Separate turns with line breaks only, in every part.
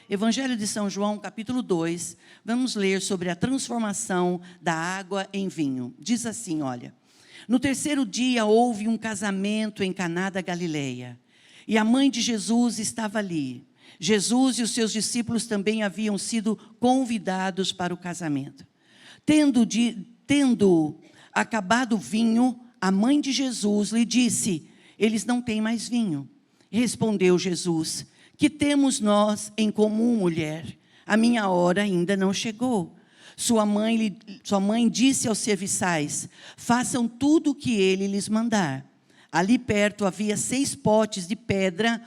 Evangelho de São João, capítulo 2, vamos ler sobre a transformação da água em vinho. Diz assim, olha: no terceiro dia houve um casamento em Caná da Galileia, e a mãe de Jesus estava ali. Jesus e os seus discípulos também haviam sido convidados para o casamento. Tendo acabado o vinho, a mãe de Jesus lhe disse: eles não têm mais vinho. Respondeu Jesus: que temos nós em comum, mulher? A minha hora ainda não chegou. Sua mãe disse aos serviçais: façam tudo o que ele lhes mandar. Ali perto havia 6 potes de pedra,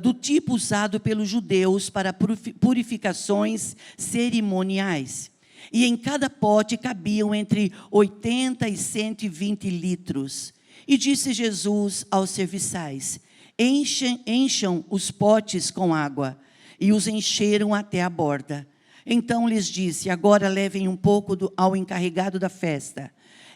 do tipo usado pelos judeus para purificações cerimoniais. E em cada pote cabiam entre 80 e 120 litros. E disse Jesus aos serviçais: encham os potes com água. E os encheram até a borda. Então lhes disse: agora levem um pouco ao encarregado da festa.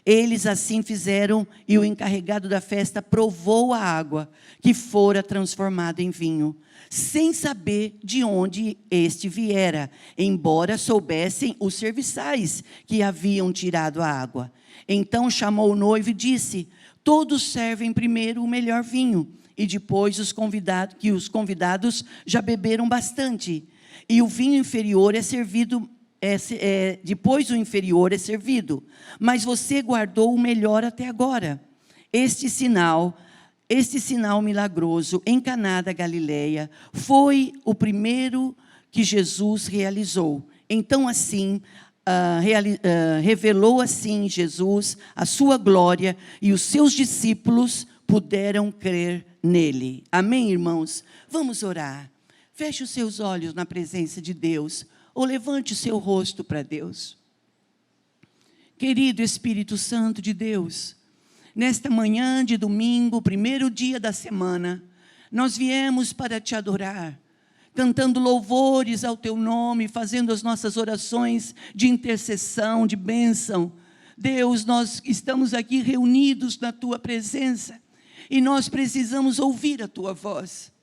Eles assim fizeram, e o encarregado da festa provou a água, que fora transformada em vinho, sem saber de onde este viera, embora soubessem os serviçais que haviam tirado a água. Então chamou o noivo e disse: todos servem primeiro o melhor vinho, e depois os convidados já beberam bastante. E o vinho inferior é servido, depois o inferior é servido. Mas você guardou o melhor até agora. Este sinal milagroso em Caná da Galileia foi o primeiro que Jesus realizou. Então assim, revelou assim Jesus a sua glória, e os seus discípulos puderam crer nele. Amém, irmãos? Vamos orar. Feche os seus olhos na presença de Deus, ou levante o seu rosto para Deus. Querido Espírito Santo de Deus, nesta manhã de domingo, primeiro dia da semana, nós viemos para te adorar, cantando louvores ao teu nome, fazendo as nossas orações de intercessão, de bênção. Deus, nós estamos aqui reunidos na tua presença, e nós precisamos ouvir a tua voz.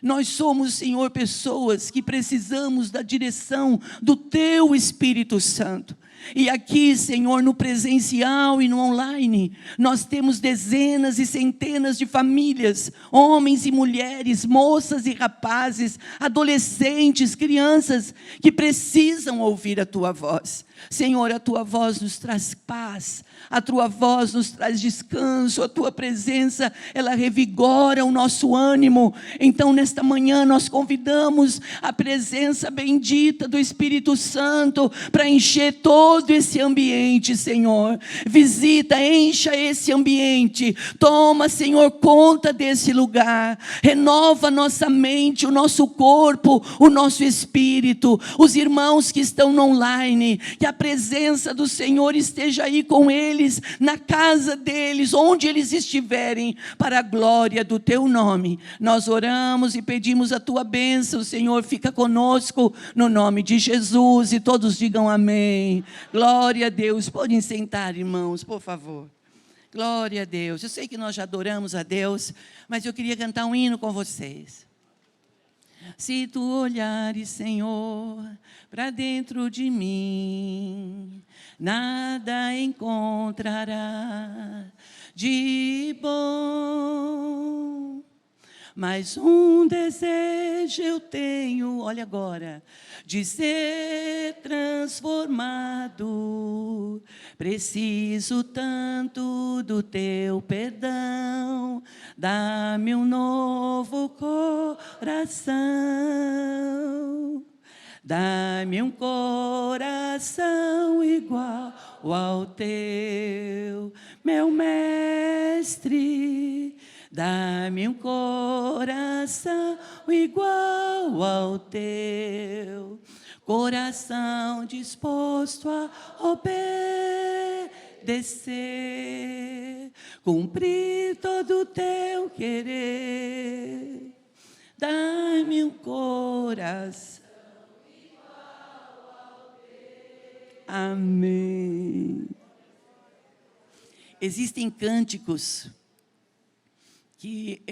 Nós somos, Senhor, pessoas que precisamos da direção do teu Espírito Santo. E aqui, Senhor, no presencial e no online, nós temos dezenas e centenas de famílias, homens e mulheres, moças e rapazes, adolescentes, crianças, que precisam ouvir a tua voz. Senhor, a tua voz nos traz paz, a tua voz nos traz descanso, a tua presença, ela revigora o nosso ânimo. Então, nesta manhã, nós convidamos a presença bendita do Espírito Santo para encher todo esse ambiente, Senhor. Visita, encha esse ambiente, toma, Senhor, conta desse lugar, renova nossa mente, o nosso corpo, o nosso espírito, os irmãos que estão no online, que a presença do Senhor esteja aí com eles, na casa deles, onde eles estiverem, para a glória do teu nome. Nós oramos e pedimos a tua bênção, Senhor, fica conosco, no nome de Jesus, e todos digam amém. Glória a Deus. Podem sentar, irmãos, por favor. Glória a Deus. Eu sei que nós já adoramos a Deus, mas eu queria cantar um hino com vocês. Se tu olhares, Senhor, para dentro de mim, nada encontrará de bom. Mas um desejo eu tenho, olha agora, de ser transformado. Preciso tanto do teu perdão, dá-me um novo coração. Dá-me um coração igual ao teu, meu mestre. Dá-me um coração igual ao teu, coração disposto a obedecer, cumprir todo o teu querer. Dá-me um coração igual ao teu. Amém. Existem cânticos que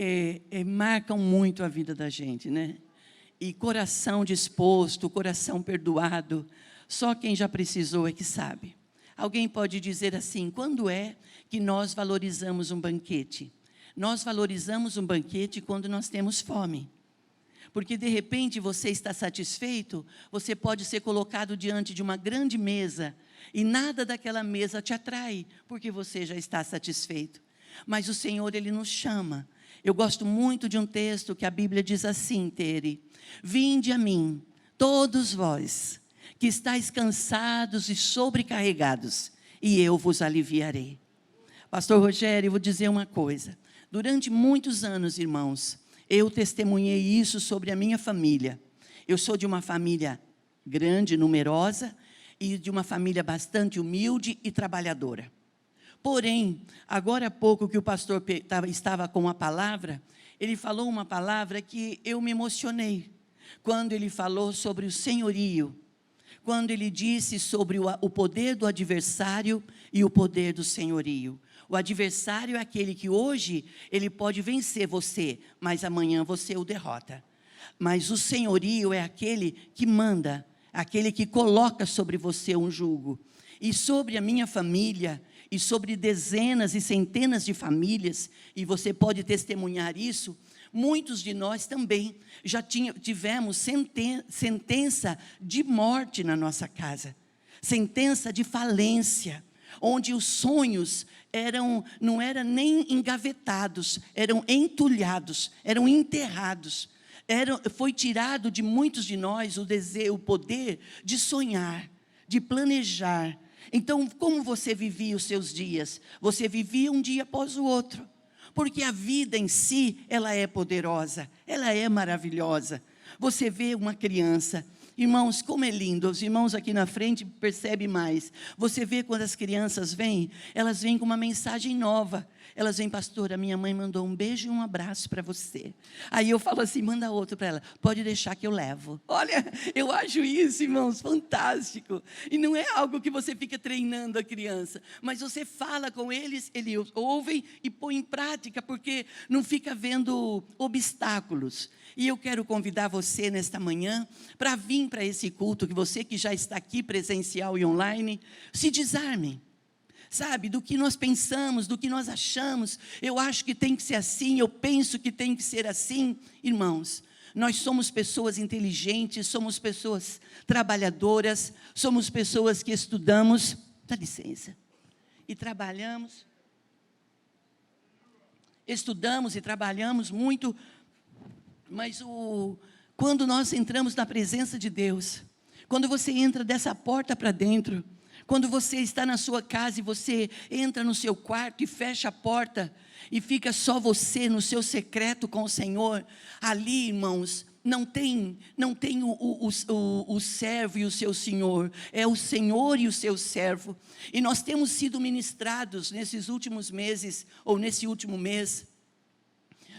marcam muito a vida da gente, né? E coração disposto, coração perdoado, só quem já precisou é que sabe. Alguém pode dizer assim, quando é que nós valorizamos um banquete? Nós valorizamos um banquete quando nós temos fome. Porque de repente você está satisfeito, você pode ser colocado diante de uma grande mesa e nada daquela mesa te atrai, porque você já está satisfeito. Mas o Senhor, Ele nos chama. Eu gosto muito de um texto que a Bíblia diz assim, Tere: vinde a mim, todos vós, que estáis cansados e sobrecarregados, e eu vos aliviarei. Pastor Rogério, eu vou dizer uma coisa. Durante muitos anos, irmãos, eu testemunhei isso sobre a minha família. Eu sou de uma família grande, numerosa, e de uma família bastante humilde e trabalhadora. Porém, agora há pouco que o pastor estava com a palavra, ele falou uma palavra que eu me emocionei. Quando ele falou sobre o senhorio, quando ele disse sobre o poder do adversário e o poder do senhorio. O adversário é aquele que hoje ele pode vencer você, mas amanhã você o derrota. Mas o senhorio é aquele que manda, aquele que coloca sobre você um jugo. E sobre a minha família, e sobre dezenas e centenas de famílias, e você pode testemunhar isso, muitos de nós também já tivemos sentença de morte na nossa casa, sentença de falência, onde os sonhos não eram nem engavetados, eram entulhados, eram enterrados. Foi tirado de muitos de nós o poder de sonhar, de planejar. Então, como você vivia os seus dias? Você vivia um dia após o outro. Porque a vida em si, ela é poderosa, ela é maravilhosa. Você vê uma criança, irmãos, como é lindo, os irmãos aqui na frente percebem mais. Você vê quando as crianças vêm, elas vêm com uma mensagem nova. Elas vêm, pastora, minha mãe mandou um beijo e um abraço para você. Aí eu falo assim, manda outro para ela, pode deixar que eu levo. Olha, eu acho isso, irmãos, fantástico. E não é algo que você fica treinando a criança, mas você fala com eles ouvem e põe em prática, porque não fica vendo obstáculos. E eu quero convidar você nesta manhã para vir para esse culto, que você que já está aqui presencial e online, se desarme. Sabe, do que nós pensamos, do que nós achamos, eu acho que tem que ser assim, eu penso que tem que ser assim. Irmãos, nós somos pessoas inteligentes, somos pessoas trabalhadoras, somos pessoas que estudamos, dá licença, e trabalhamos, estudamos e trabalhamos muito, mas quando nós entramos na presença de Deus, quando você entra dessa porta para dentro, quando você está na sua casa e você entra no seu quarto e fecha a porta e fica só você no seu secreto com o Senhor, ali, irmãos, não tem o servo e o seu senhor, é o Senhor e o seu servo. E nós temos sido ministrados nesses últimos meses, ou nesse último mês,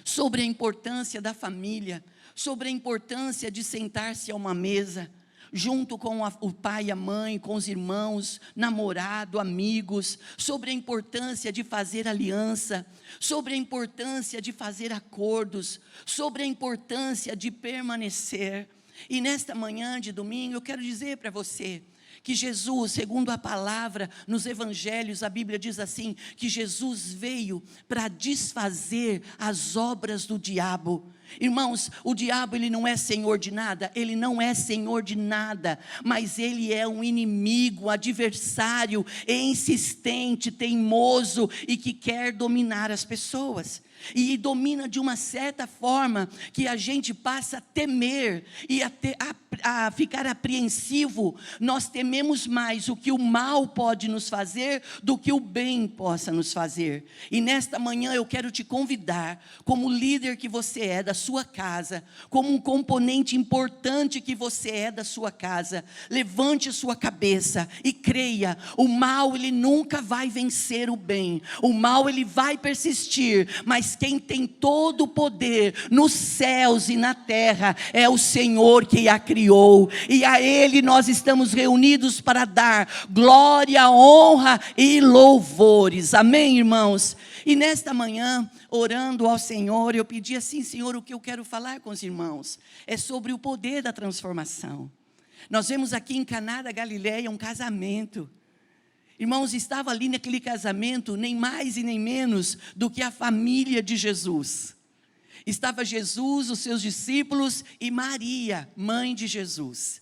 sobre a importância da família, sobre a importância de sentar-se a uma mesa, junto com o pai e a mãe, com os irmãos, namorado, amigos, sobre a importância de fazer aliança, sobre a importância de fazer acordos, sobre a importância de permanecer. E nesta manhã de domingo, eu quero dizer para você, que Jesus, segundo a palavra, nos evangelhos, a Bíblia diz assim, que Jesus veio para desfazer as obras do diabo. Irmãos, o diabo ele não é senhor de nada, ele não é senhor de nada, mas ele é um inimigo, adversário, insistente, teimoso e que quer dominar as pessoas. E domina de uma certa forma que a gente passa a temer e a ficar apreensivo. Nós tememos mais o que o mal pode nos fazer do que o bem possa nos fazer. E nesta manhã eu quero te convidar, como líder que você é da sua casa, como um componente importante que você é da sua casa, levante a sua cabeça e creia, o mal ele nunca vai vencer o bem, o mal ele vai persistir, mas quem tem todo o poder nos céus e na terra é o Senhor que a criou, e a Ele nós estamos reunidos para dar glória, honra e louvores, amém, irmãos? E nesta manhã, orando ao Senhor, eu pedi assim: Senhor, o que eu quero falar com os irmãos é sobre o poder da transformação. Nós vemos aqui em Caná da Galileia um casamento. Irmãos, estava ali naquele casamento nem mais e nem menos do que a família de Jesus. Estava Jesus, os seus discípulos e Maria, mãe de Jesus.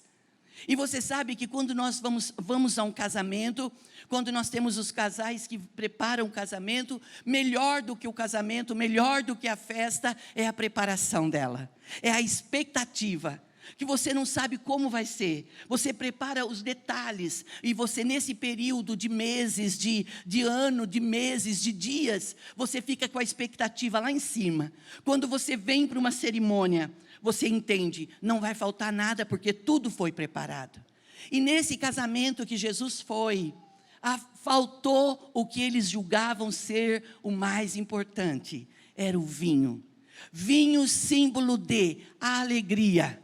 E você sabe que quando nós vamos a um casamento, quando nós temos os casais que preparam o casamento, melhor do que o casamento, melhor do que a festa, é a preparação dela. É a expectativa, que você não sabe como vai ser. Você prepara os detalhes, e você nesse período de meses, de ano, de meses, de dias, você fica com a expectativa lá em cima. Quando você vem para uma cerimônia, você entende, não vai faltar nada, porque tudo foi preparado. E nesse casamento que Jesus foi, faltou o que eles julgavam ser o mais importante, era o vinho. Vinho, símbolo de alegria,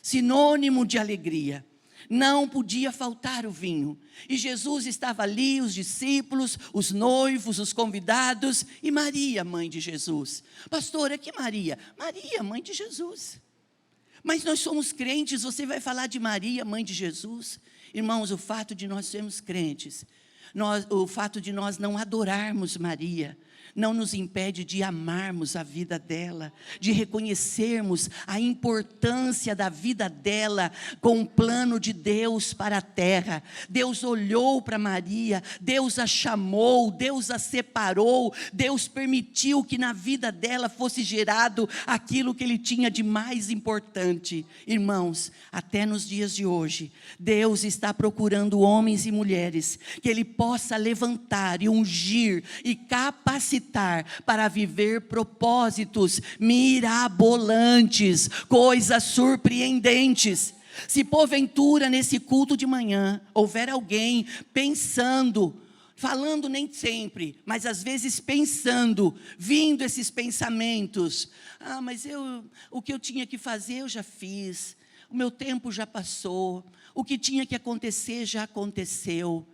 sinônimo de alegria. Não podia faltar o vinho. E Jesus estava ali, os discípulos, os noivos, os convidados, e Maria, mãe de Jesus. Pastora, que Maria? Maria, mãe de Jesus. Mas nós somos crentes, você vai falar de Maria, mãe de Jesus? Irmãos, o fato de nós sermos crentes, o fato de nós não adorarmos Maria, não nos impede de amarmos a vida dela, de reconhecermos a importância da vida dela com o plano de Deus para a terra. Deus olhou para Maria, Deus a chamou, Deus a separou, Deus permitiu que na vida dela fosse gerado aquilo que Ele tinha de mais importante. Irmãos, até nos dias de hoje, Deus está procurando homens e mulheres que Ele possa levantar e ungir e capacitar para viver propósitos mirabolantes, coisas surpreendentes. Se porventura nesse culto de manhã houver alguém pensando, falando nem sempre, mas às vezes pensando, vindo esses pensamentos: mas o que eu tinha que fazer eu já fiz, o meu tempo já passou, o que tinha que acontecer já aconteceu.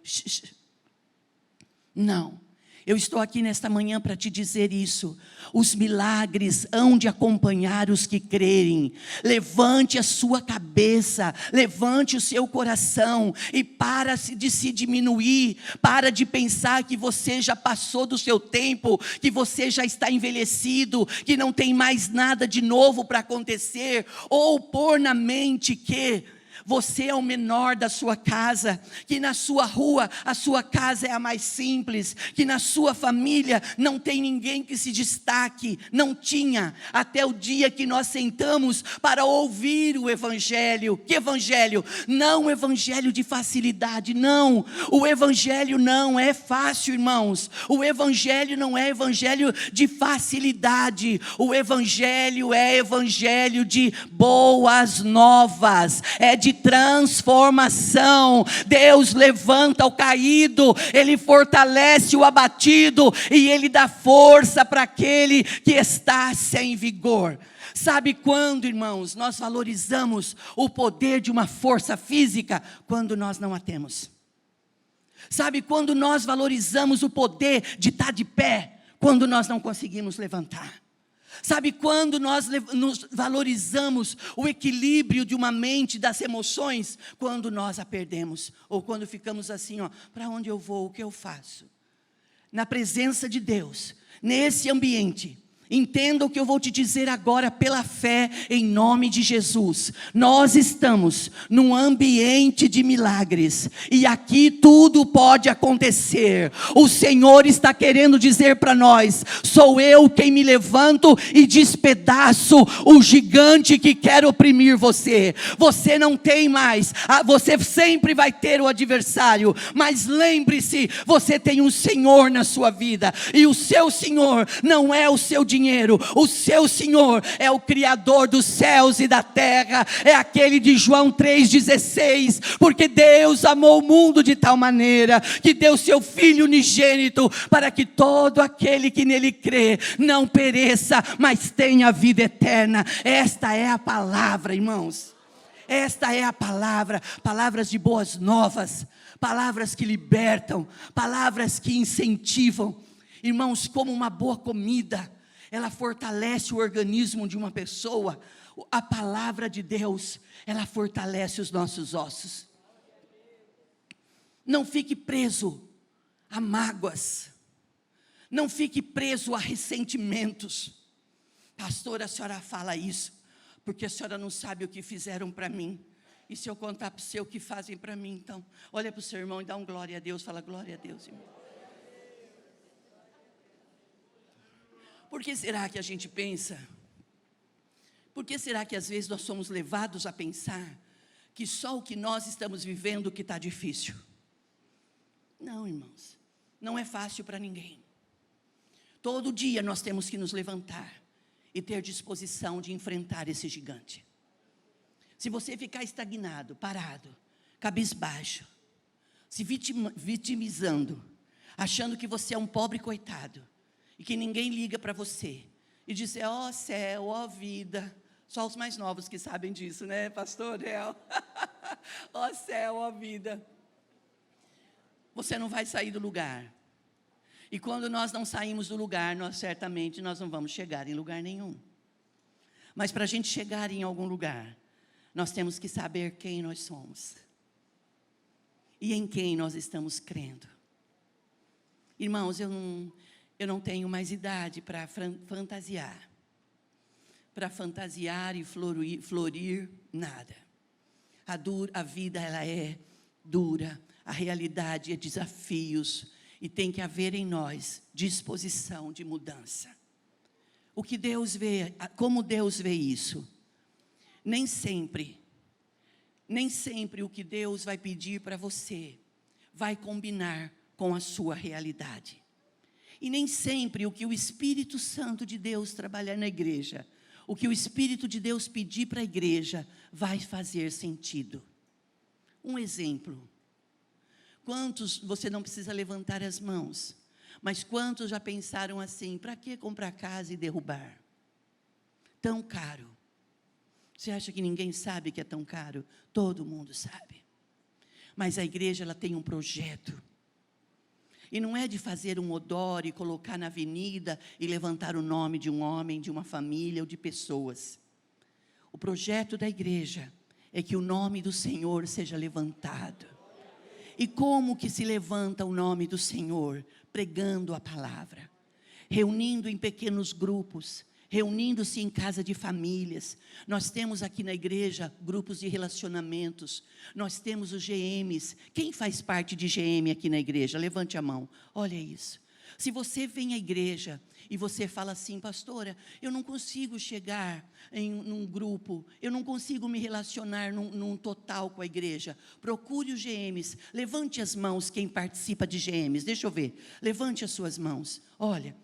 Não. Eu estou aqui nesta manhã para te dizer isso. Os milagres hão de acompanhar os que crerem. Levante a sua cabeça, levante o seu coração e para de se diminuir, para de pensar que você já passou do seu tempo, que você já está envelhecido, que não tem mais nada de novo para acontecer, ou pôr na mente que você é o menor da sua casa, que na sua rua a sua casa é a mais simples, que na sua família não tem ninguém que se destaque. Não tinha, até o dia que nós sentamos para ouvir o Evangelho. Que Evangelho? Não o Evangelho de facilidade, não. O Evangelho não é fácil, irmãos. O Evangelho não é Evangelho de facilidade. O Evangelho é Evangelho de boas novas, é de transformação. Deus levanta o caído, Ele fortalece o abatido e Ele dá força para aquele que está sem vigor. Sabe quando, irmãos, nós valorizamos o poder de uma força física? Quando nós não a temos. Sabe quando nós valorizamos o poder de estar de pé? Quando nós não conseguimos levantar. Sabe quando nós nos valorizamos o equilíbrio de uma mente, das emoções? Quando nós a perdemos, ou quando ficamos assim, para onde eu vou, o que eu faço? Na presença de Deus, nesse ambiente, entenda o que eu vou te dizer agora pela fé, em nome de Jesus. Nós estamos num ambiente de milagres, e aqui tudo pode acontecer. O Senhor está querendo dizer para nós: sou eu quem me levanto e despedaço o gigante que quer oprimir você. Você não tem mais, você sempre vai ter o adversário, mas lembre-se, você tem um Senhor na sua vida, e o seu Senhor não é o seu dinheiro. O seu Senhor é o Criador dos céus e da terra, é aquele de João 3,16, porque Deus amou o mundo de tal maneira, que deu seu Filho unigênito, para que todo aquele que nele crê, não pereça, mas tenha vida eterna. Esta é a palavra, irmãos, esta é a palavra, palavras de boas novas, palavras que libertam, palavras que incentivam. Irmãos, como uma boa comida, ela fortalece o organismo de uma pessoa, a palavra de Deus, ela fortalece os nossos ossos. Não fique preso a mágoas, não fique preso a ressentimentos. Pastor, a senhora fala isso, porque a senhora não sabe o que fizeram para mim. E se eu contar para o seu o que fazem para mim, então, olha para o seu irmão e dá um glória a Deus, fala glória a Deus, irmão. Por que será que a gente pensa? Por que será que às vezes nós somos levados a pensar que só o que nós estamos vivendo que está difícil? Não, irmãos, não é fácil para ninguém. Todo dia nós temos que nos levantar e ter disposição de enfrentar esse gigante. Se você ficar estagnado, parado, cabisbaixo, se vitimizando, achando que você é um pobre coitado, e que ninguém liga para você, e dizer, ó céu, ó vida, só os mais novos que sabem disso, né, pastor El? Ó céu, ó vida. Você não vai sair do lugar. E quando nós não saímos do lugar, certamente nós não vamos chegar em lugar nenhum. Mas para a gente chegar em algum lugar, nós temos que saber quem nós somos. E em quem nós estamos crendo. Irmãos, eu não tenho mais idade para fantasiar. Para fantasiar e florir nada. A vida ela é dura. A realidade é desafios. E tem que haver em nós disposição de mudança. O que Deus vê, como Deus vê isso? Nem sempre o que Deus vai pedir para você vai combinar com a sua realidade. E nem sempre o que o Espírito Santo de Deus trabalhar na igreja, o que o Espírito de Deus pedir para a igreja, vai fazer sentido. Um exemplo. Quantos, você não precisa levantar as mãos, mas quantos já pensaram assim, para que comprar casa e derrubar? Tão caro. Você acha que ninguém sabe que é tão caro? Todo mundo sabe. Mas a igreja ela tem um projeto. E não é de fazer um odor e colocar na avenida e levantar o nome de um homem, de uma família ou de pessoas. O projeto da igreja é que o nome do Senhor seja levantado. E como que se levanta o nome do Senhor? Pregando a palavra, reunindo em pequenos grupos, reunindo-se em casa de famílias. Nós temos aqui na igreja grupos de relacionamentos, nós temos os GMs. Quem faz parte de GM aqui na igreja? Levante a mão, olha isso. Se você vem à igreja e você fala assim, pastora, eu não consigo chegar num grupo, eu não consigo me relacionar num total com a igreja, procure os GMs, levante as mãos quem participa de GMs, deixa eu ver, levante as suas mãos, olha,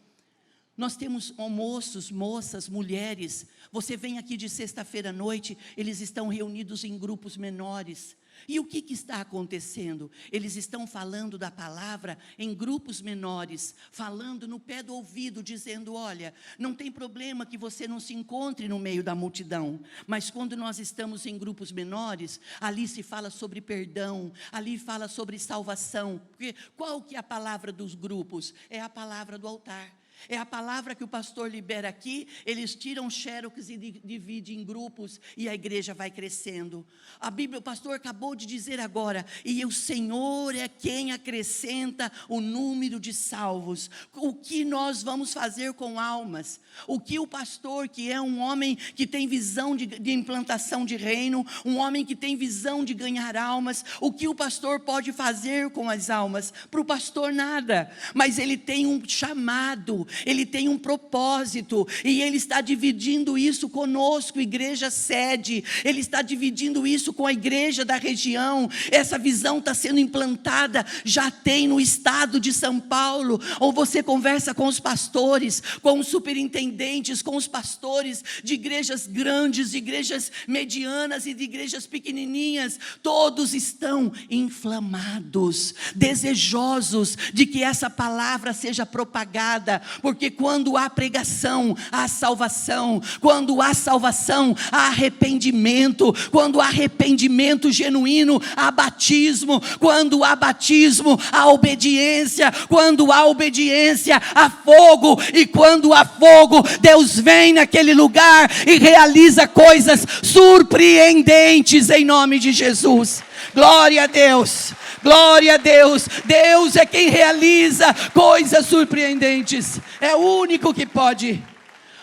nós temos moços, moças, mulheres, você vem aqui de sexta-feira à noite, eles estão reunidos em grupos menores. E o que está acontecendo? Eles estão falando da palavra em grupos menores, falando no pé do ouvido, dizendo, olha, não tem problema que você não se encontre no meio da multidão, mas quando nós estamos em grupos menores, ali se fala sobre perdão, ali fala sobre salvação, porque qual que é a palavra dos grupos? É a palavra do altar. É a palavra que o pastor libera aqui, eles tiram xerox e dividem em grupos e a igreja vai crescendo. A Bíblia, o pastor acabou de dizer agora, e o Senhor é quem acrescenta o número de salvos. O que nós vamos fazer com almas? O que o pastor, que é um homem que tem visão de implantação de reino, um homem que tem visão de ganhar almas, o que o pastor pode fazer com as almas? Para o pastor nada, mas ele tem um chamado, ele tem um propósito, e ele está dividindo isso conosco, igreja sede, ele está dividindo isso com a igreja da região. Essa visão está sendo implantada, já tem no estado de São Paulo, ou você conversa com os pastores, com os superintendentes, com os pastores de igrejas grandes, de igrejas medianas e de igrejas pequenininhas, todos estão inflamados, desejosos de que essa palavra seja propagada, porque quando há pregação, há salvação, quando há salvação, há arrependimento, quando há arrependimento genuíno, há batismo, quando há batismo, há obediência, quando há obediência, há fogo, e quando há fogo, Deus vem naquele lugar e realiza coisas surpreendentes em nome de Jesus. Glória a Deus, glória a Deus. Deus é quem realiza coisas surpreendentes, é o único que pode.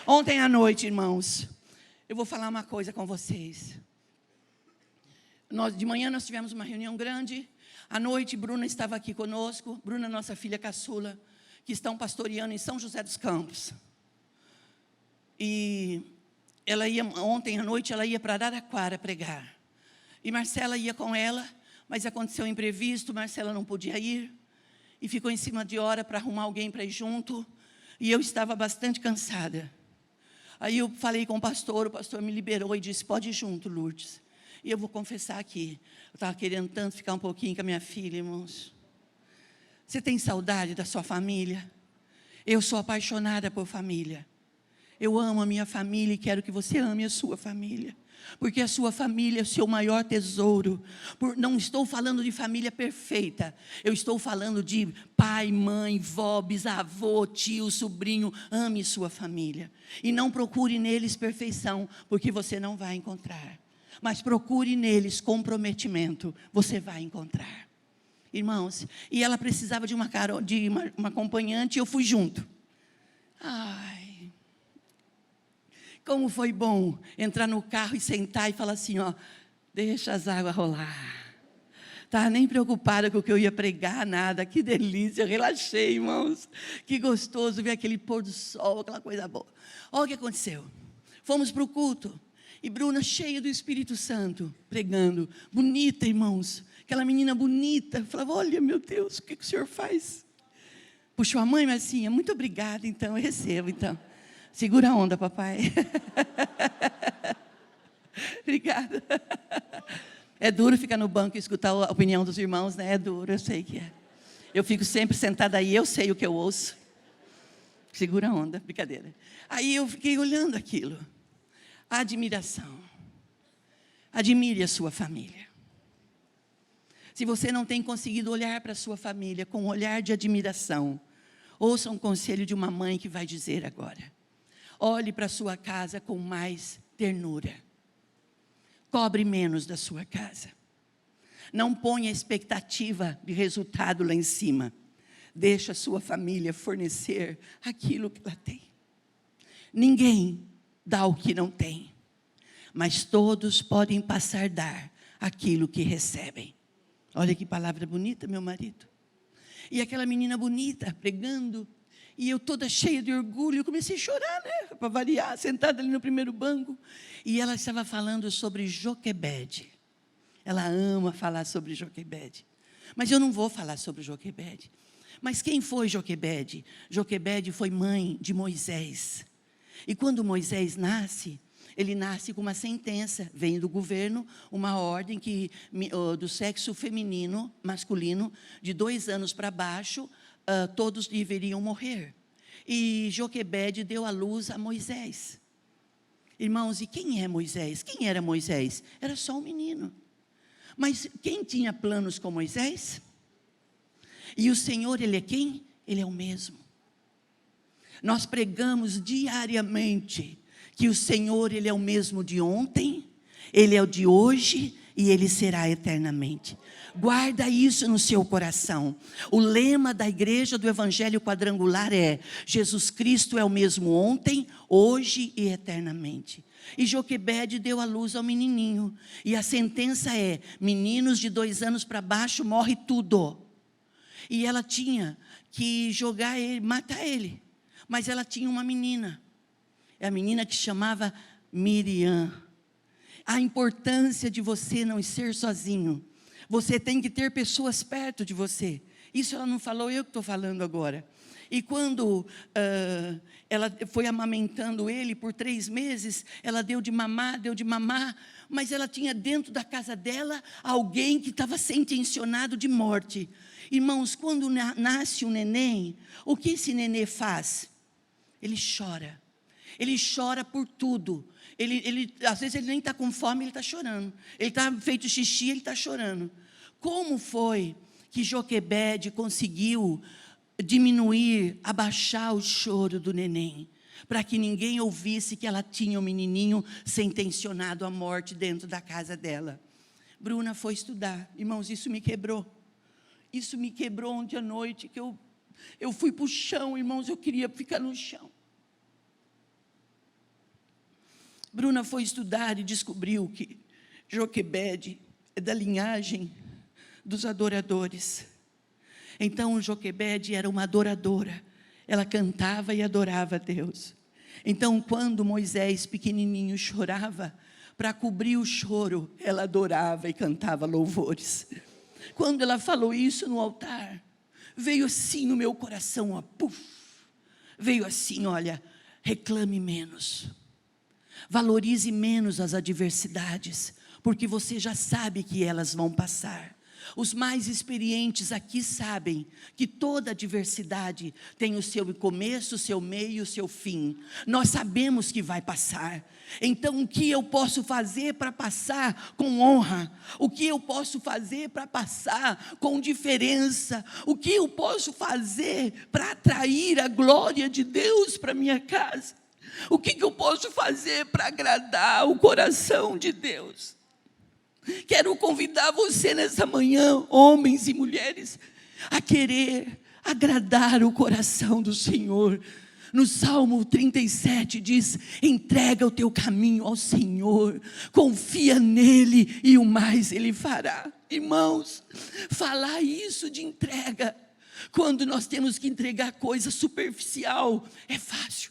Ontem à noite, irmãos, eu vou falar uma coisa com vocês. De manhã nós tivemos uma reunião grande, à noite Bruna estava aqui conosco, Bruna, nossa filha caçula, que estão pastoreando em São José dos Campos. E ontem à noite ela ia para Araraquara pregar. E Marcela ia com ela, mas aconteceu um imprevisto, Marcela não podia ir. E ficou em cima de hora para arrumar alguém para ir junto. E eu estava bastante cansada. Aí eu falei com o pastor me liberou e disse, pode ir junto, Lourdes. E eu vou confessar aqui, eu estava querendo tanto ficar um pouquinho com a minha filha, irmãos. Você tem saudade da sua família? Eu sou apaixonada por família. Eu amo a minha família e quero que você ame a sua família. Porque a sua família é o seu maior tesouro. Não estou falando de família perfeita. Eu estou falando de pai, mãe, vó, bisavô, tio, sobrinho. Ame sua família. E não procure neles perfeição, porque você não vai encontrar. Mas procure neles comprometimento. Você vai encontrar. Irmãos, e ela precisava de uma acompanhante e eu fui junto. Ai, como foi bom entrar no carro e sentar e falar assim, ó, deixa as águas rolar. Estava nem preocupada com o que eu ia pregar, nada, que delícia, relaxei, irmãos. Que gostoso ver aquele pôr do sol, aquela coisa boa. Olha o que aconteceu. Fomos para o culto e Bruna cheia do Espírito Santo, pregando, bonita, irmãos. Aquela menina bonita, falava, olha, meu Deus, o que o senhor faz? Puxou a mãe, Marcinha, muito obrigada, então, eu recebo, então. Segura a onda, papai. Obrigada. É duro ficar no banco e escutar a opinião dos irmãos, né? É duro, eu sei que é. Eu fico sempre sentada aí, eu sei o que eu ouço. Segura a onda, brincadeira. Aí eu fiquei olhando aquilo. Admiração. Admire a sua família. Se você não tem conseguido olhar para a sua família com um olhar de admiração, ouça um conselho de uma mãe que vai dizer agora. Olhe para a sua casa com mais ternura. Cobre menos da sua casa. Não ponha expectativa de resultado lá em cima. Deixa a sua família fornecer aquilo que ela tem. Ninguém dá o que não tem. Mas todos podem passar a dar aquilo que recebem. Olha que palavra bonita, meu marido. E aquela menina bonita, pregando, e eu toda cheia de orgulho, eu comecei a chorar, né, para variar, sentada ali no primeiro banco. E ela estava falando sobre Joquebede. Ela ama falar sobre Joquebede. Mas eu não vou falar sobre Joquebede. Mas quem foi Joquebede? Joquebede foi mãe de Moisés. E quando Moisés nasce, ele nasce com uma sentença, vem do governo, uma ordem que do sexo feminino, masculino, de 2 anos para baixo, todos deveriam morrer. E Joquebede deu à luz a Moisés. Irmãos, e quem é Moisés? Quem era Moisés? Era só um menino. Mas quem tinha planos com Moisés? E o Senhor, Ele é quem? Ele é o mesmo. Nós pregamos diariamente que o Senhor, Ele é o mesmo de ontem, Ele é o de hoje e Ele será eternamente. Guarda isso no seu coração. O lema da igreja do Evangelho Quadrangular é: Jesus Cristo é o mesmo ontem, hoje e eternamente. E Joquebede deu à luz ao menininho. E a sentença é: meninos de 2 anos para baixo morre tudo. E ela tinha que jogar ele, matar ele. Mas ela tinha uma menina. É a menina que chamava Miriam. A importância de você não ser sozinho. Você tem que ter pessoas perto de você. Isso ela não falou, eu que estou falando agora. E quando ela foi amamentando ele por 3 meses, ela deu de mamar, mas ela tinha dentro da casa dela alguém que estava sentenciado de morte. Irmãos, quando nasce um neném, o que esse neném faz? ele chora. Ele chora por tudo. Às vezes ele nem está com fome, ele está chorando. Ele está feito xixi, ele está chorando. Como foi que Joquebede conseguiu diminuir, abaixar o choro do neném? Para que ninguém ouvisse que ela tinha um menininho sentenciado à morte dentro da casa dela. Bruna foi estudar. Irmãos, isso me quebrou. Isso me quebrou ontem à noite, que eu fui para o chão, irmãos, eu queria ficar no chão. Bruna foi estudar e descobriu que Joquebede é da linhagem dos adoradores. Então, Joquebede era uma adoradora. Ela cantava e adorava a Deus. Então, quando Moisés, pequenininho, chorava, para cobrir o choro, ela adorava e cantava louvores. Quando ela falou isso no altar, veio assim no meu coração, ó, puf, veio assim, olha, reclame menos, valorize menos as adversidades, porque você já sabe que elas vão passar. Os mais experientes aqui sabem que toda adversidade tem o seu começo, o seu meio, o seu fim. Nós sabemos que vai passar. Então, o que eu posso fazer para passar com honra? O que eu posso fazer para passar com diferença? O que eu posso fazer para atrair a glória de Deus para minha casa? O que eu posso fazer para agradar o coração de Deus? Quero convidar você nessa manhã, homens e mulheres, a querer agradar o coração do Senhor. No Salmo 37 diz: entrega o teu caminho ao Senhor, confia nele e o mais ele fará. Irmãos, falar isso de entrega, quando nós temos que entregar coisa superficial, é fácil.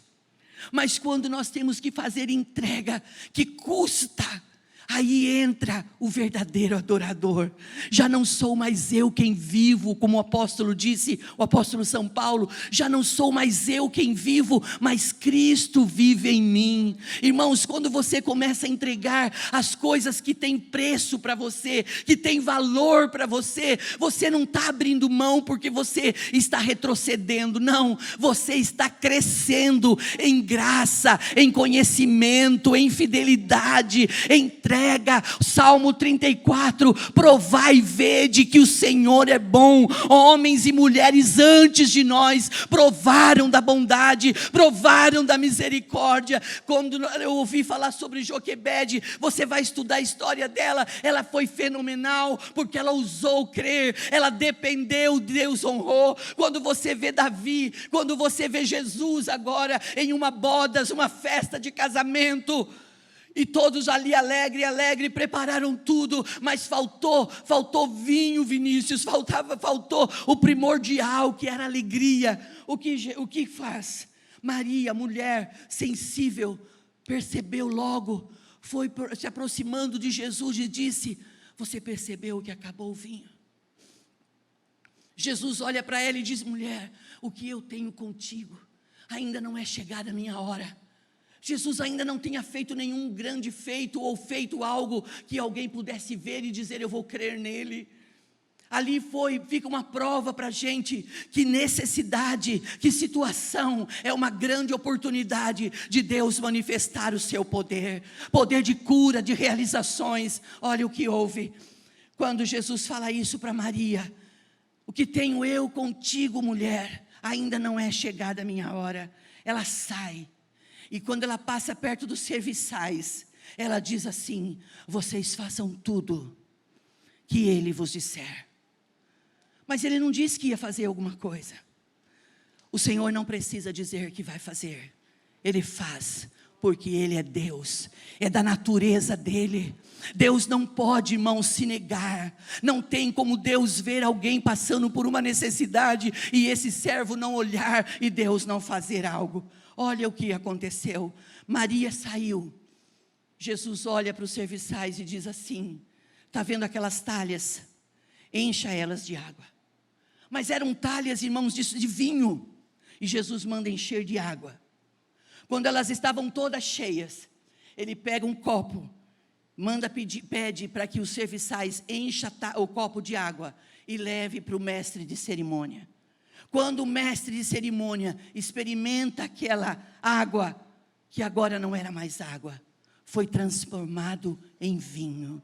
Mas quando nós temos que fazer entrega que custa, aí entra o verdadeiro adorador. Já não sou mais eu quem vivo, como o apóstolo disse, o apóstolo São Paulo, já não sou mais eu quem vivo, mas Cristo vive em mim. Irmãos, quando você começa a entregar as coisas que têm preço para você, que têm valor para você, você não está abrindo mão porque você está retrocedendo, não, você está crescendo em graça, em conhecimento, em fidelidade, em entrega. Salmo 34, provai e vede que o Senhor é bom. Homens e mulheres antes de nós provaram da bondade, provaram da misericórdia. Quando eu ouvi falar sobre Joquebede, você vai estudar a história dela, ela foi fenomenal, porque ela ousou crer, ela dependeu, Deus honrou. Quando você vê Davi, quando você vê Jesus agora em uma bodas, uma festa de casamento, e todos ali alegre, prepararam tudo, mas faltou vinho, Vinícius, faltou o primordial, que era alegria. O que faz? Maria, mulher sensível, percebeu logo, foi se aproximando de Jesus e disse: você percebeu que acabou o vinho? Jesus olha para ela e diz: mulher, o que eu tenho contigo, ainda não é chegada a minha hora. Jesus ainda não tinha feito nenhum grande feito, ou feito algo que alguém pudesse ver e dizer: eu vou crer nele. Ali fica uma prova para a gente, que necessidade, que situação, é uma grande oportunidade de Deus manifestar o seu poder, poder de cura, de realizações. Olha o que houve, quando Jesus fala isso para Maria: o que tenho eu contigo, mulher, ainda não é chegada a minha hora. Ela sai. E quando ela passa perto dos serviçais, ela diz assim: vocês façam tudo que ele vos disser. Mas ele não disse que ia fazer alguma coisa. O Senhor não precisa dizer que vai fazer. Ele faz, porque ele é Deus, é da natureza dele. Deus não pode, irmãos, se negar. Não tem como Deus ver alguém passando por uma necessidade e esse servo não olhar e Deus não fazer algo. Olha o que aconteceu. Maria saiu. Jesus olha para os serviçais e diz assim: está vendo aquelas talhas? Encha elas de água. Mas eram talhas, irmãos, de vinho. E Jesus manda encher de água. Quando elas estavam todas cheias, ele pega um copo, pede para que os serviçais encha o copo de água e leve para o mestre de cerimônia. Quando o mestre de cerimônia experimenta aquela água, que agora não era mais água, foi transformado em vinho.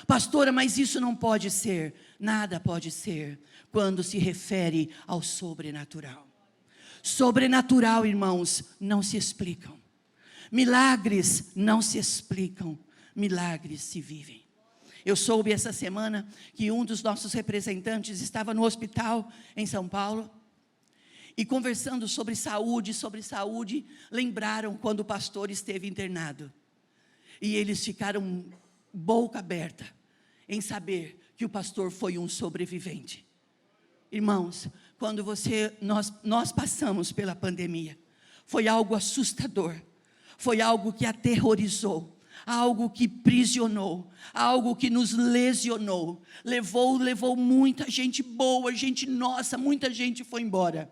Pastora, mas isso não pode ser. Nada pode ser quando se refere ao sobrenatural. Sobrenatural, irmãos, não se explicam. Milagres não se explicam. Milagres se vivem. Eu soube essa semana que um dos nossos representantes estava no hospital em São Paulo. E conversando sobre saúde, lembraram quando o pastor esteve internado. E eles ficaram boca aberta em saber que o pastor foi um sobrevivente. Irmãos, quando nós passamos pela pandemia, foi algo assustador, foi algo que aterrorizou, algo que prisionou, algo que nos lesionou, levou muita gente boa, gente nossa, muita gente foi embora.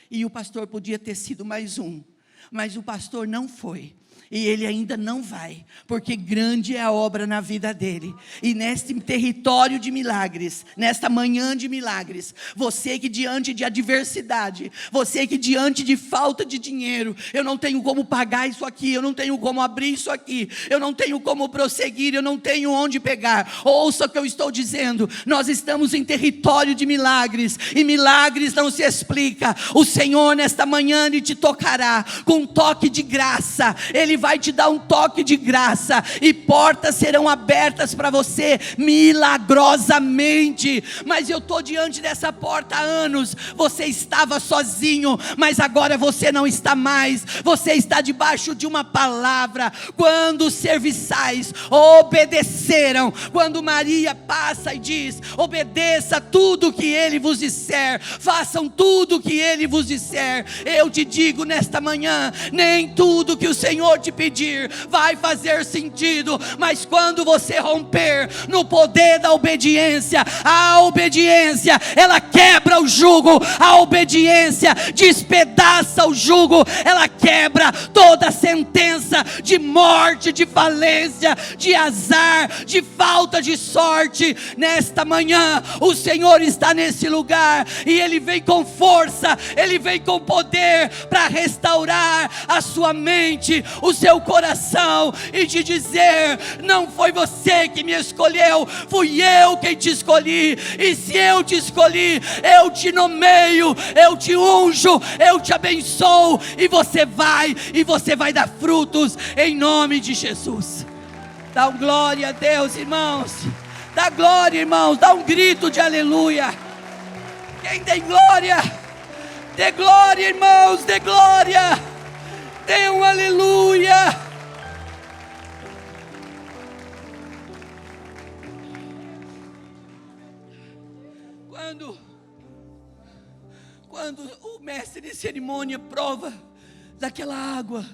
E o pastor podia ter sido mais um, mas o pastor não foi. E ele ainda não vai, porque grande é a obra na vida dele. E neste território de milagres, nesta manhã de milagres, você que diante de adversidade, você que diante de falta de dinheiro, eu não tenho como pagar isso aqui, eu não tenho como abrir isso aqui, eu não tenho como prosseguir, eu não tenho onde pegar. Ouça o que eu estou dizendo, nós estamos em território de milagres, e milagres não se explica. O Senhor nesta manhã Ele te tocará com um toque de graça. Ele vai te dar um toque de graça, e portas serão abertas para você, milagrosamente. Mas eu estou diante dessa porta há anos, você estava sozinho, mas agora você não está mais, você está debaixo de uma palavra. Quando os serviçais obedeceram, quando Maria passa e diz, obedeça tudo que Ele vos disser, façam tudo que Ele vos disser. Eu te digo nesta manhã, nem tudo que o Senhor te pedir vai fazer sentido, mas quando você romper no poder da obediência, a obediência ela quebra o jugo, a obediência despedaça o jugo, ela quebra toda sentença de morte, de falência, de azar, de falta de sorte. Nesta manhã o Senhor está nesse lugar, e Ele vem com força, Ele vem com poder para restaurar a sua mente, o seu coração, e te dizer, não foi você que me escolheu, fui eu quem te escolhi. E se eu te escolhi, eu te nomeio, eu te unjo, eu te abençoo, e você vai dar frutos em nome de Jesus. Dá um glória a Deus, irmãos. Dá glória, irmãos. Dá um grito de aleluia. Quem tem glória, dê glória, irmãos, dê glória. Dê um aleluia. Quando o mestre de cerimônia prova daquela água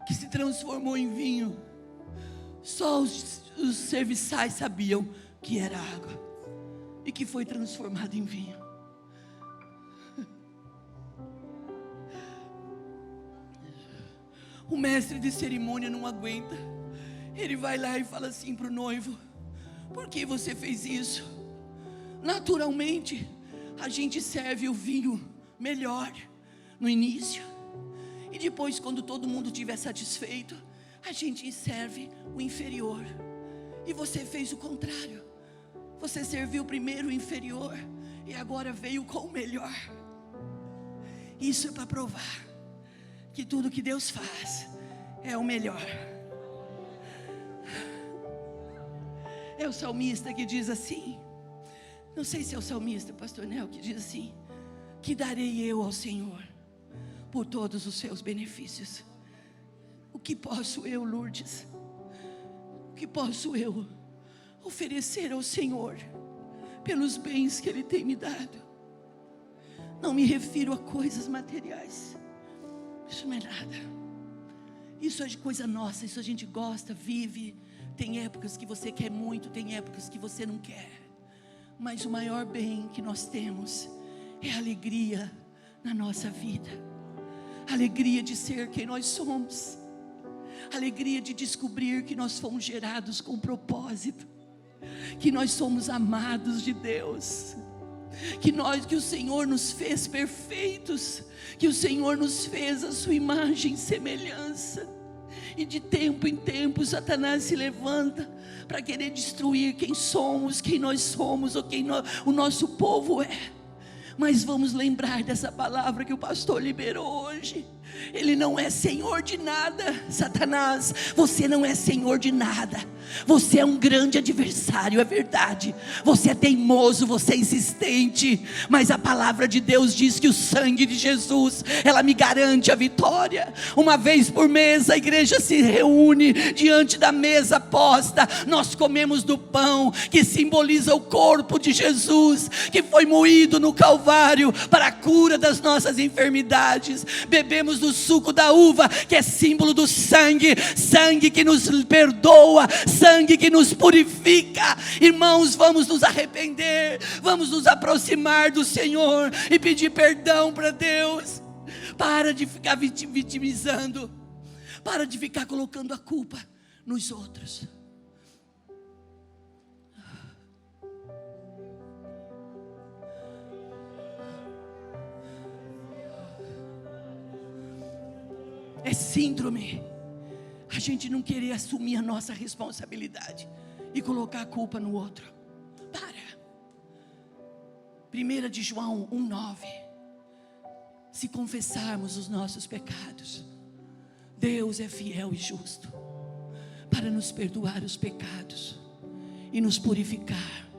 que se transformou em vinho, só os serviçais sabiam que era água e que foi transformado em vinho. O mestre de cerimônia não aguenta. Ele vai lá e fala assim para o noivo: por que você fez isso? Naturalmente a gente serve o vinho melhor no início, e depois, quando todo mundo estiver satisfeito, a gente serve o inferior. E você fez o contrário. Você serviu primeiro o inferior, e agora veio com o melhor. Isso é para provar que tudo que Deus faz é o melhor. É o salmista que diz assim, não sei se é o salmista, pastor Nel, que diz assim: que darei eu ao Senhor por todos os seus benefícios? O que posso eu, Lourdes? O que posso eu oferecer ao Senhor pelos bens que Ele tem me dado? Não me refiro a coisas materiais. Isso não é nada. Isso é de coisa nossa, isso a gente gosta, vive. Tem épocas que você quer muito, tem épocas que você não quer. Mas o maior bem que nós temos é a alegria na nossa vida. A alegria de ser quem nós somos. A alegria de descobrir que nós fomos gerados com propósito. Que nós somos amados de Deus. que o Senhor nos fez perfeitos, que o Senhor nos fez a sua imagem e semelhança. E de tempo em tempo Satanás se levanta para querer destruir quem somos, quem nós somos, ou quem o nosso povo é. Mas vamos lembrar dessa palavra que o pastor liberou hoje. Ele não é senhor de nada. Satanás, você não é senhor de nada. Você é um grande adversário, é verdade. Você é teimoso, você é insistente. Mas a palavra de Deus diz que o sangue de Jesus, ela me garante a vitória. Uma vez por mês a igreja se reúne diante da mesa posta. Nós comemos do pão que simboliza o corpo de Jesus, que foi moído no Calvário para a cura das nossas enfermidades. Bebemos do suco da uva, que é símbolo do sangue. Sangue que nos perdoa, sangue que nos purifica. Irmãos, vamos nos arrepender, vamos nos aproximar do Senhor e pedir perdão para Deus. Para de ficar vitimizando, para de ficar colocando a culpa nos outros. É síndrome a gente não querer assumir a nossa responsabilidade e colocar a culpa no outro. Para. 1 de João 1,9. Se confessarmos os nossos pecados, Deus é fiel e justo para nos perdoar os pecados e nos purificar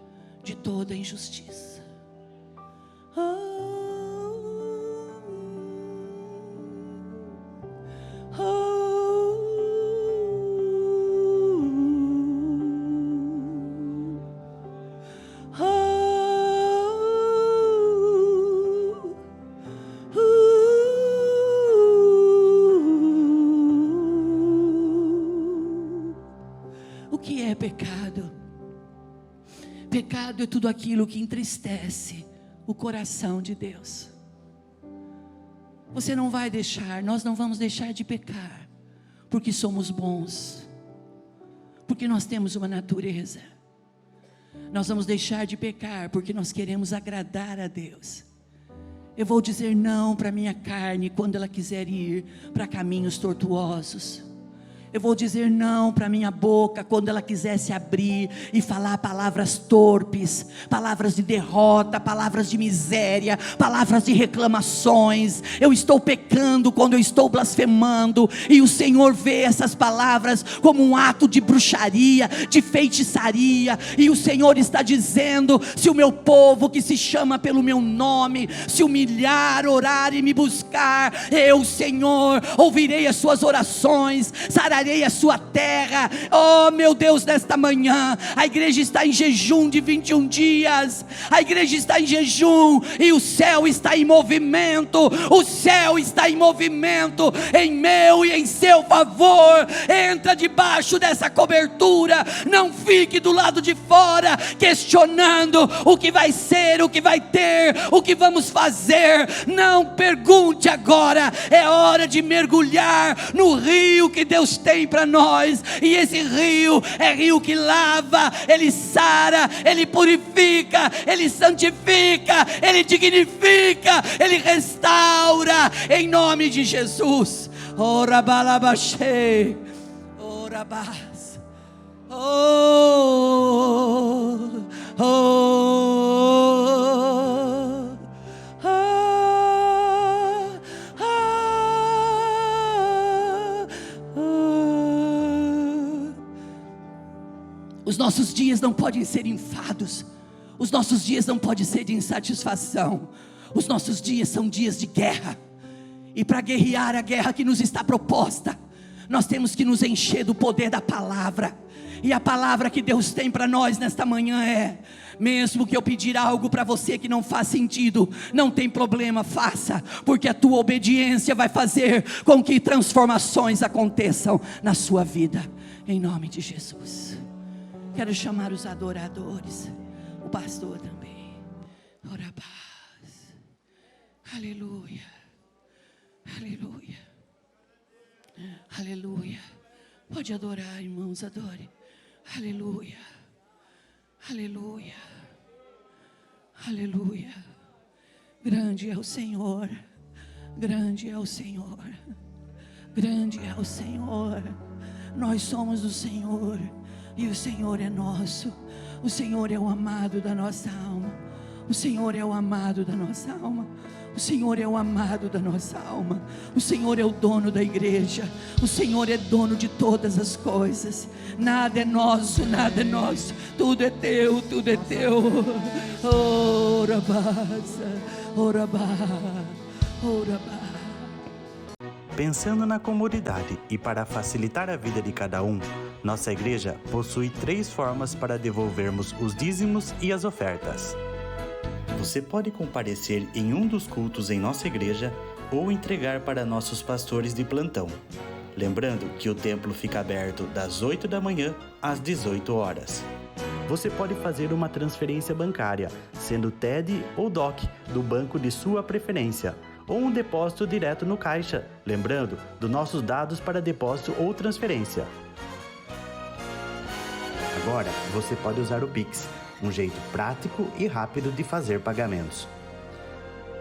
de toda injustiça. O que é pecado? Pecado é tudo aquilo que entristece o coração de Deus. Você não vai deixar, nós não vamos deixar de pecar, porque somos bons, porque nós temos uma natureza. Nós vamos deixar de pecar, porque nós queremos agradar a Deus. Eu vou dizer não para minha carne, quando ela quiser ir para caminhos tortuosos. Eu vou dizer não para minha boca quando ela quiser se abrir e falar palavras torpes, palavras de derrota, palavras de miséria, palavras de reclamações. Eu estou pecando quando eu estou blasfemando, e o Senhor vê essas palavras como um ato de bruxaria, de feitiçaria. E o Senhor está dizendo: se o meu povo que se chama pelo meu nome se humilhar, orar e me buscar, eu, Senhor, ouvirei as suas orações, sararei a sua terra. Oh meu Deus, nesta manhã a igreja está em jejum de 21 dias, a igreja está em jejum e o céu está em movimento. O céu está em movimento em meu e em seu favor. Entra debaixo dessa cobertura, não fique do lado de fora questionando o que vai ser, o que vai ter, o que vamos fazer. Não pergunte agora, é hora de mergulhar no rio que Deus tem para nós. E esse rio é rio que lava, ele sara, ele purifica, ele santifica, ele dignifica, ele restaura, em nome de Jesus. Ora balabachei, ora bas, oh, oh, Os nossos dias não podem ser enfados, os nossos dias não podem ser de insatisfação. Os nossos dias são dias de guerra, e para guerrear a guerra que nos está proposta, nós temos que nos encher do poder da palavra. E a palavra que Deus tem para nós nesta manhã é: mesmo que eu pedir algo para você que não faz sentido, não tem problema, faça, porque a tua obediência vai fazer com que transformações aconteçam na sua vida, em nome de Jesus. Quero chamar os adoradores, o pastor também. Ora paz. Aleluia, aleluia, aleluia. Pode adorar, irmãos, adore. Aleluia, aleluia, Aleluia. Grande é o Senhor. Grande é o Senhor. Grande é o Senhor. Nós somos do Senhor e o Senhor é nosso. O Senhor é o amado da nossa alma. O Senhor é o amado da nossa alma. O Senhor é o amado da nossa alma. O Senhor é o dono da igreja. O Senhor é dono de todas as coisas. Nada é nosso, nada é nosso. Tudo é teu, tudo é teu. Orabasa, orabá, orabá.
Pensando na comunidade e para facilitar a vida de cada um, nossa igreja possui 3 formas para devolvermos os dízimos e as ofertas. Você pode comparecer em um dos cultos em nossa igreja ou entregar para nossos pastores de plantão. Lembrando que o templo fica aberto das 8 da manhã às 18 horas. Você pode fazer uma transferência bancária, sendo TED ou DOC, do banco de sua preferência, ou um depósito direto no caixa, lembrando dos nossos dados para depósito ou transferência. Agora, você pode usar o Pix, um jeito prático e rápido de fazer pagamentos.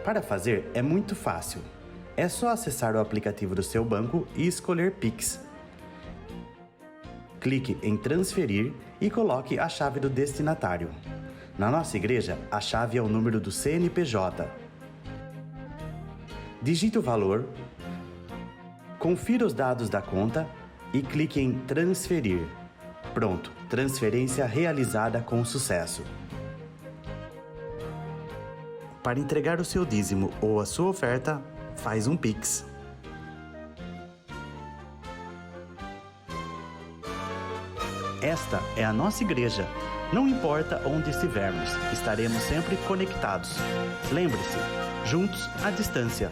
Para fazer é muito fácil. É só acessar o aplicativo do seu banco e escolher Pix. Clique em transferir e coloque a chave do destinatário. Na nossa igreja, a chave é o número do CNPJ. Digite o valor, confira os dados da conta e clique em transferir. Pronto, transferência realizada com sucesso. Para entregar o seu dízimo ou a sua oferta, faz um Pix. Esta é a nossa igreja. Não importa onde estivermos, estaremos sempre conectados. Lembre-se, juntos à distância.